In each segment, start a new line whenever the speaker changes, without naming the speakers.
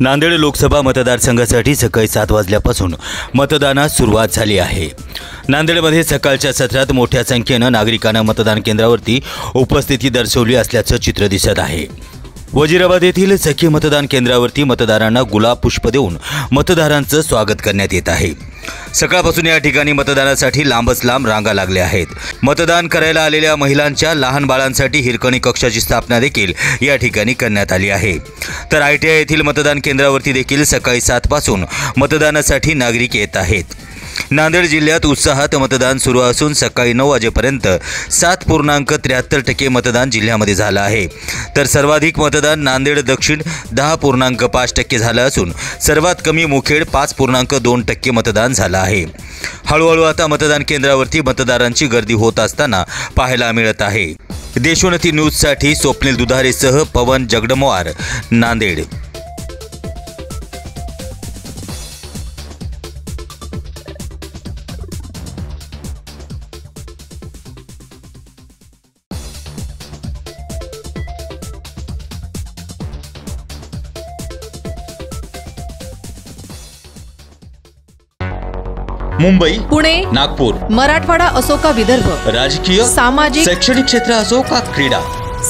नांदेड लोकसभा मतदारसंघासाठी सकाळी 7 वाजल्यापासून मतदानास सुरुवात झाली आहे। नांदेडमध्ये सकाळच्या सत्रात मोठ्या संख्येने नागरिकांना मतदान केंद्रावरती उपस्थिती दर्शवली असल्याचं चित्र दिसत आहे। वजीराबाद येथील सखी मतदान केंद्रावरती मतदारांना गुलाब पुष्प देऊन मतदारांचं स्वागत करण्यात येत आहे। सकाळपासून या ठिकाणी मतदानासाठी लांबच लांब रांगा लागल्या आहेत। मतदान करायला आलेल्या महिलांच्या लहान बाळांसाठी हिरकणी कक्षाची स्थापना देखील या ठिकाणी करण्यात आली आहे। तर ITI येथील मतदान केंद्रावरती देखील सकाळी 7 पासून मतदानासाठी नागरिक येत आहेत। नांदेड जिल्ह्यात उत्साहात मतदान सुरू असून सकाळी 9 वाजेपर्यंत 7.73% मतदान जिल्ह्यामध्ये झालं आहे। तर सर्वाधिक मतदान नांदेड दक्षिण 10.5% झालं असून सर्वात कमी मुखेड 5.2% मतदान झालं आहे। हळूहळू आता मतदान केंद्रावरती मतदारांची गर्दी होत असताना पाहायला मिळत आहे। देशोन्नती न्यूजसाठी स्वप्नील दुधारेसह पवन जगडमवार, नांदेड।
मुंबई,
पुणे,
नागपूर,
मराठवाडा असो का विदर्भ,
राजकीय,
सामाजिक,
शैक्षणिक क्षेत्र असो का क्रीडा,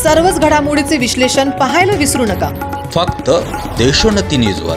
सर्वच घडामोडीचे विश्लेषण पाहायला विसरू नका।
फक्त देशोन्नती न्यूजवर।